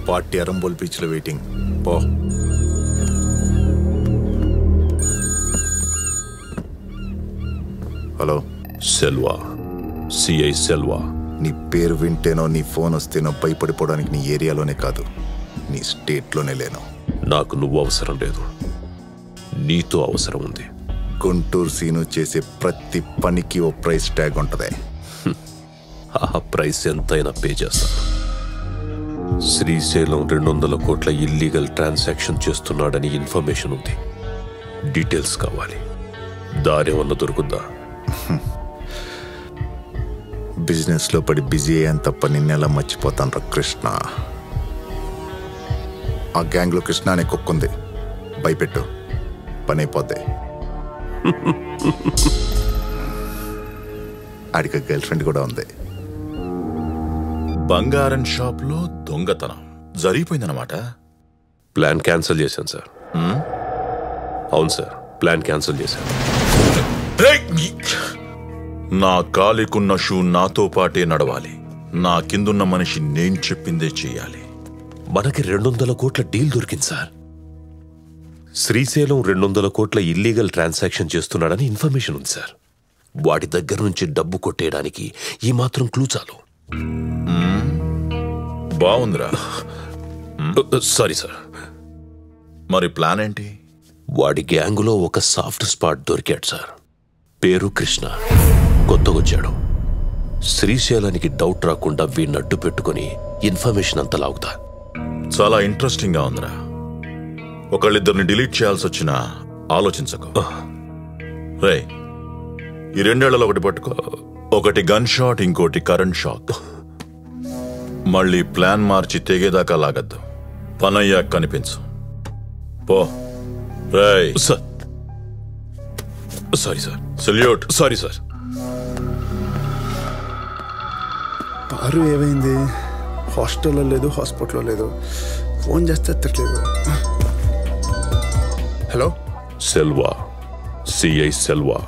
Party Arambol బీచ్లో waiting. పో. Hello Selva, CI Selva. నీ పేరు వింటేనో నీ ఫోన్ వస్తేనో భయపడిపోవడానికి నీ ఏరియాలోనే కాదు, నీ స్టేట్లోనే లేను. నాకు నువ్వు అవసరం లేదు, నీతో అవసరం ఉంది. గుంటూరు సీను చేసే ప్రతి పనికి ఓ ప్రైస్ ట్యాగ్ ఉంటుంది. ఆ ప్రైస్ ఎంతైనా పే చేస్తాను. శ్రీశైలం 200 కోట్ల ఇల్లీగల్ ట్రాన్సాక్షన్ చేస్తున్నాడని ఇన్ఫర్మేషన్ ఉంది. డీటెయిల్స్ కావాలి. దారేమన్నా దొరుకుద్దా? బిజినెస్లో పడి బిజీ అయ్యాను తప్ప నిన్నెలా మర్చిపోతాను రా కృష్ణ. ఆ గ్యాంగ్లో కృష్ణ అనే కుక్కుంది, భయపెట్టు, పని అయిపోద్ది. ఆడికి గర్ల్ ఫ్రెండ్ కూడా ఉంది. బంగారం షాప్లో దొంగతనం జరిగిపోయిందన్నమాట. ప్లాన్ క్యాన్సిల్ చేశాను సార్. అవును సార్, ప్లాన్ క్యాన్సిల్ చేశాను. నా కాలికున్న షూ నాతో పాటే నడవాలి. నా కిందున్న మనిషి నేను చెప్పిందే చెయ్యాలి. మనకి 200 కోట్ల డీల్ దొరికింది సార్. శ్రీశైలం 200 కోట్ల ఇల్లీగల్ ట్రాన్సాక్షన్ చేస్తున్నాడని ఇన్ఫర్మేషన్ ఉంది సార్. వాడి దగ్గర నుంచి డబ్బు కొట్టేయడానికి ఈ మాత్రం క్లూ చాలు. బాగుందిరా. Sorry sir. మరి ప్లాన్ ఏంటి? వాడి గ్యాంగులో ఒక సాఫ్ట్ స్పాట్ దొరికాడు సార్. పేరు కృష్ణ, కొత్తగొచ్చాడు. శ్రీశైలానికి డౌట్ రాకుండా వీడిని అడ్డు పెట్టుకుని ఇన్ఫర్మేషన్ అంతా లాగుతా. చాలా ఇంట్రెస్టింగ్ గా ఉందిరా. ఒకళ్ళిద్దరిని డిలీట్ చేయాల్సి వచ్చినా ఆలోచించకు. రే, ఈ 2 ఏళ్లలో ఒకటి పట్టుకో. ఒకటి గన్ షాట్, ఇంకోటి కరెంట్ షాక్. మళ్ళీ ప్లాన్ మార్చి తెగేదాకా లాగద్దు. పనయ్యాక కనిపించు. పో. రేయ్ sir. Sorry sir. Salute. Sorry sir. Paru ఏమైంది? హాస్టల్లో లేదు, హాస్పిటల్లో లేదు. ఫోన్ చేస్తే ఎత్తట్లేదు. Hello, Selva, CI Selva.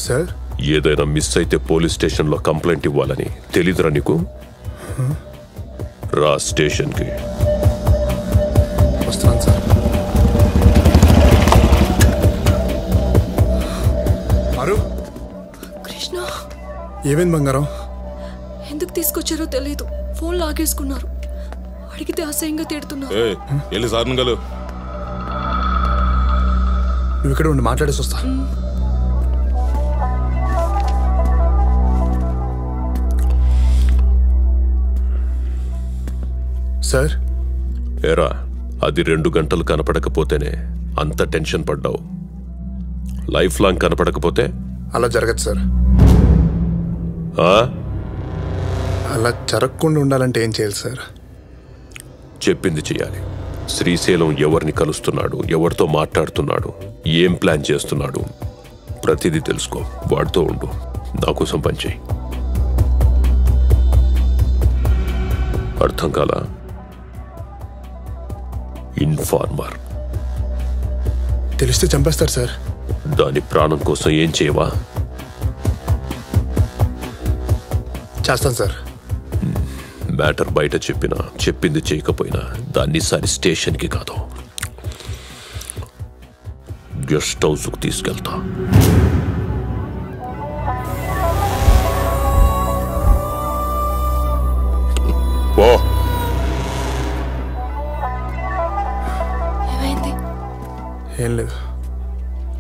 Sir, ఏదైనా మిస్ అయితే పోలీస్ స్టేషన్లో కంప్లైంట్ ఇవ్వాలని తెలీదురా నీకు? రా స్టేషన్కి. వస్తున్నాను సార్. పారు. కృష్ణ, ఏమైంది బంగారం? ఎందుకు తీసుకొచ్చారో తెలీదు. ఫోన్ లాగేసుకున్నారు. అడిగితే అసహ్యంగా తిడుతున్నారు. నువ్వు ఇక్కడ ఉండి మాట్లాడేసి వస్తా. సార్. ఏరా, అది 2 గంటలు కనపడకపోతేనే అంత టెన్షన్ పడ్డావు. లైఫ్ లాంగ్ కనపడకపోతే? అలా జరగదు సార్. అలా జరగకుండా ఉండాలంటే ఏం చేయాలి సార్? చెప్పింది చెయ్యాలి. శ్రీశైలం ఎవరిని కలుస్తున్నాడు, ఎవరితో మాట్లాడుతున్నాడు, ఏం ప్లాన్ చేస్తున్నాడు, ప్రతిదీ తెలుసుకో. వాడితో ఉండు. నా కోసం పనిచేయి. అర్థం కాలా? ఇన్ఫార్మర్. తెలిస్తే చంపేస్తారు సార్. దాని ప్రాణం కోసం ఏం చేయవా? చేస్తాను సార్. మ్యాటర్ బయట చెప్పినా, చెప్పింది చేయకపోయినా దాన్ని సరి స్టేషన్కి కాదు, గెస్ట్ హౌస్కు తీసుకెళ్తా. పో. ఏమైంది? ఏం లేదు,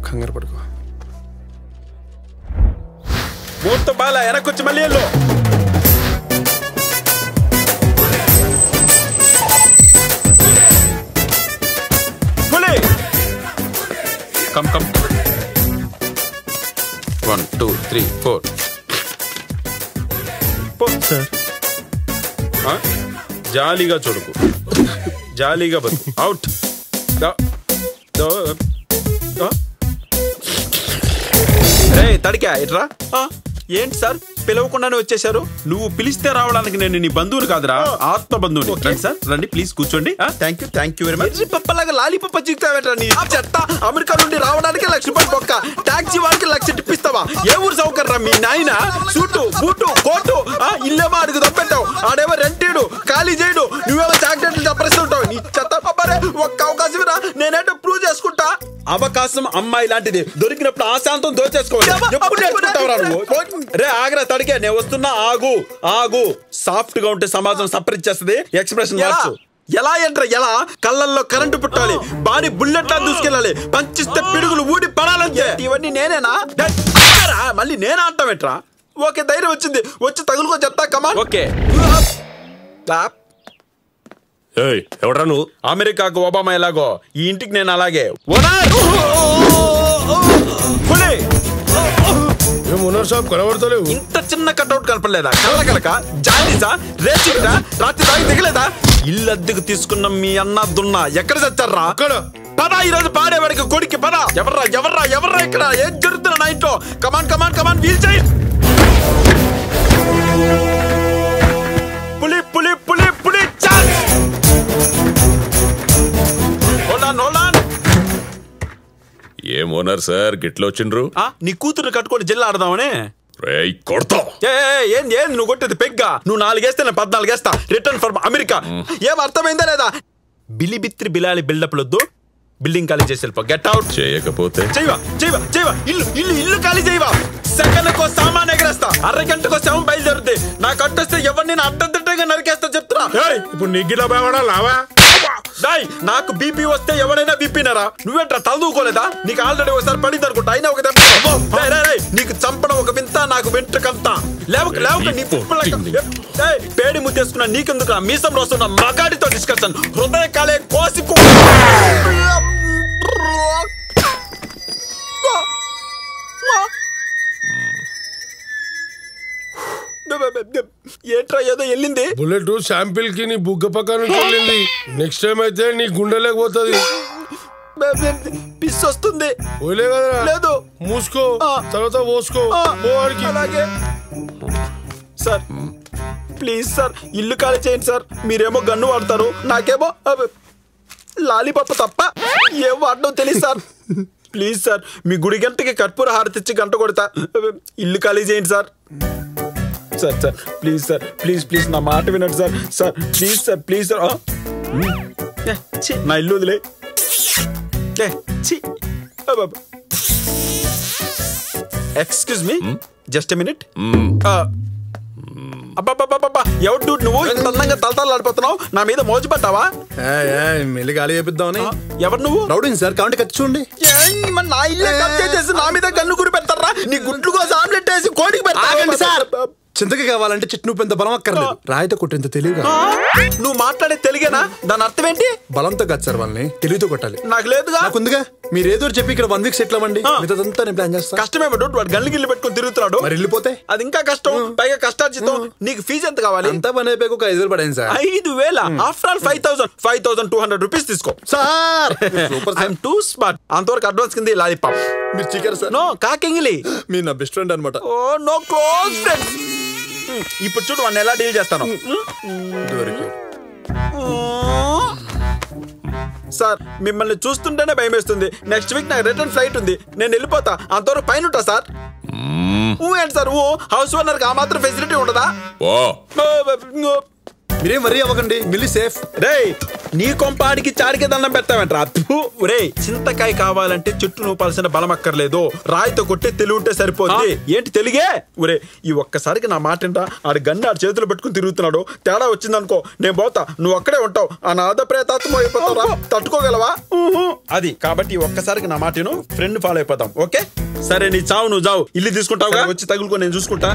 కంగారు పడుకో. మూర్తో బాల వెనకొచ్చి మళ్ళీ వెళ్ళు. Come come. 1 2 3 4. సార్, జాలీగా చూడుకు, జాలీగా బతుకు. అవుట్. రే తడికా ఇట్రా. ఏంటి సార్? పిలవకుండానే వచ్చేసారు. నువ్వు పిలిస్తే రావడానికి నేను నీ బంధువుని కాదురా, ఆత్మ బంధువుని. రండి సార్, రండి ప్లీజ్ కూర్చోండి. Thank you very much. పప్పలాగా లాలీపప్ప చిక్తావేట్రా నీ చెత్త. అమెరికా నుండి రావడానికి ₹1,00,000 బొక్క, టాక్సీ వాడికి ₹1,00,000 టిప్పిస్తావా? ఏ ఊరు సౌకర్యం మీ నాయన? సూటు బూటు కోటు ఇల్లేమో అడుగు తప్పెట్టావు, ఆడేమో రెంటేడు ఖాళీ చేయడు, నువ్వేమో చాక్లెట్లు చప్పరిస్తుంటావు. నీ చెత్త పప్పరే. ఒక్క అవకాశం నేనేంటో ప్రూవ్ చేసుకుంటా. అవకాశం అమ్మాయి లాంటిది, దొరికినప్పుడు ఆశాంతం దోచేసుకోవాలి. రే ఆగ్రా తడికే, నేను వస్తున్నా. ఆగు. సాఫ్ట్ గా ఉంటే సమాజం సపరించేస్తుంది. ఎక్స్ప్రెషన్ ఎలా ఏంట్రా? ఎలా కళ్ళల్లో కరెంటు పుట్టాలి, బాడీ బుల్లెట్ లా దూసుకెళ్ళాలి, పంచిస్తే పిడుగులు ఊడి పడాలంటే ఇవన్నీ నేనేనా? మళ్ళీ నేనా అంటావేట్రా? ఓకే ధైర్యం వచ్చింది, వచ్చి తగులుకో చెప్తా. కమా ఓకే. ఎవడ్రా నువ్వు? అమెరికాకు ఒబామా ఎలాగో ఈ ఇంటికి నేను అలాగే. ఇంత చిన్న కట్అవుట్ కనపడలేదా? కళ్ళకలక జాలీసా రేసిరా రాత్రి దాగి దిగలేదా? ఇల్లు అద్దెకు తీసుకున్న మీ అన్న దున్నా ఎక్కడ చచ్చారా? పదా ఈరోజు పాడేవాడికి కొడుకు పదా. ఎవర్రా ఇక్కడ ఏం జరుగుతున్నా నా ఇంట్లో? కమాన్ వీల్ చేయి. పులి ఏం ఓనర్ సార్ గిట్ల వచ్చిండ్రు? నీ కూతురు కట్టుకొని జిల్లా ఆడదామని. కొడతా. ఏంది నువ్వు కొట్టేది పెగ్గా? నువ్వు 4 వేస్తే నేను 14 వేస్తా. Return for America. ఏం అర్థమైందా లేదా? బిలిబిత్రి బిలాలి బిల్డప్ లొద్దు, బిల్డింగ్ ఖాళీ చేసి వెళ్ళిపో. Get out. చేయకపోతే చేయవా ఇల్లు ఖాళీ చేయవా? సెకండ్కో సామాన్ ఎగరేస్తా, అరగంటకో శవం బయలుదేరుద్ది. నాకు అట్టొస్తే ఎవరిని అడ్డంగా నరికేస్తా చెప్తున్నా. ఇప్పుడు నీకు లావా? నాకు బీపీ వస్తే ఎవరైనా బీపీనరా? నువ్వేంట్రా తలదూకోలేదా? నీకు ఆల్రెడీ ఒకసారి పడింది అనుకుంటా. అయినా ఒక నీకు చంపడం ఒక వింత, నాకు వెంట్రకంత. లేవక నీ పేడి ముద్దేసుకున్నా నీకెందుకు? మీసం వస్తున్న మగాడితో డిస్కషన్. హృదయ కాలే కోసి ఏంట్రా ఏదో వెళ్ళింది? బుల్లెట్ శాంపిల్ కి నీ బుగ్గ పక్క నుంచి వెళ్ళింది. నెక్స్ట్ టైం అయితే నీ గుండెలేకపోతుంది. పిస్ వస్తుంది. లేదు మూసుకో, తర్వాత పోసుకో. అలాగే సార్, ప్లీజ్ సార్ ఇల్లు ఖాళీ చేయండి సార్. మీరేమో గన్ను వాడతారు, నాకేమో లాలీపప్ప తప్ప ఏం వాడడం తెలియదు సార్. ప్లీజ్ సార్ మీ గుడి గంటకి కర్పూర హారతిచ్చి గంట కొడతా. ఇల్లు ఖాళీ చేయండి సార్. సార్ ప్లీజ్ నా మాట వినండి సార్. ప్లీజ్ సార్ నా ఇల్లు వదిలే. Excuse me, just a minute. ఎవరు నువ్వు ఇంత అందంగా తలతలాడిపోతున్నావు? నా మీద మోజు పట్టావా? మెల్లి గాలి చేపిద్దామని. ఎవరు నువ్వు? రౌడీని సార్, కాబట్టి కత్తి చూడండి. నా ఇల్లే కబ్జా చేసి నా మీద గన్ను గురి పెడతారా? నీ గుడ్లు కోసం ఆమ్లెట్ వేసి కోడికి పెడతా సార్. చింతకి కావాలంటే చెట్టు పెద్ద బలం అక్కర్లేదు, రాయితో కొట్టేంత తెలివిగా. నువ్వు మాట్లాడే తెలుగేనా? దాని అర్థం ఏంటి? బలంతో కాదు సార్, వాళ్ళని తెలివితో కొట్టాలి. నాకు లేదుగా. నాకుందిగా. మీరు ఏదో చెప్పి ఇక్కడ 1 వీక్ సెటిల్ అవ్వండి, మిగతాదంతా నేను ప్లాన్ చేస్తాను. కష్టమేమో డూట్, వాడు గల్లి గిల్లి పెట్టుకుని తిరుగుతున్నాడు. మరి వెళ్ళిపోతే అది ఇంకా కష్టం, పైగా కష్టార్జితం. నీకు ఫీజు ఎంత కావాలి? అంతా పని అయిపోయి ఒక 5,000 పడేయండి సార్. 5,000? ఆఫ్టర్ ఆల్ 5,200 రూపీస్ తీసుకో సార్. I'm too smart. అంతవరకు అడ్వాన్స్ కింద లాలీపాప్. మీరు చికెన్ సార్? నో, కాకింగిలి. మీరు నా బెస్ట్ ఫ్రెండ్ అనమాట. Oh no, close friends. ఇప్పుడు చూడు వాడిని ఎలా డీల్ చేస్తాను. సార్ మిమ్మల్ని చూస్తుంటేనే భయం వేస్తుంది. నెక్స్ట్ వీక్ నాకు రిటర్న్ ఫ్లైట్ ఉంది, నేను వెళ్ళిపోతా. అంతవరకు పైన ఉంటా సార్. ఏంటి సార్ హౌస్ ఓనర్ కి ఆ మాత్రం ఫెసిలిటీ ఉండదా? మీరేం వరీ అవ్వకండి, మిల్లి సేఫ్. రే నీ కొంపాడికి చాడికి దండం పెట్టావంట. రే చింతకాయ కావాలంటే చెట్టు నూపాల్సిన బలం అక్కర్లేదు, రాయితో కొట్టే తెలివి ఉంటే సరిపోద్ది. ఏంటి తెలుగే? ఒరే ఈ ఒక్కసారికి నా మాట ఏంటా? ఆడు గన్ను ఆడు చేతులు పెట్టుకుని తిరుగుతున్నాడు. తేడా వచ్చిందనుకో నేను పోతా, నువ్వు అక్కడే ఉంటావు. ఆ నాద ప్రేతాత్మ అయిపోతారా? తట్టుకోగలవా? అది కాబట్టి ఒక్కసారికి నా మాటను ఫ్రెండ్ ఫాలో అయిపోతాం. ఓకే సరే, నీ చావు నువ్వు చావు. ఇల్లు తీసుకుంటావు, వచ్చి తగులుకో, నేను చూసుకుంటా.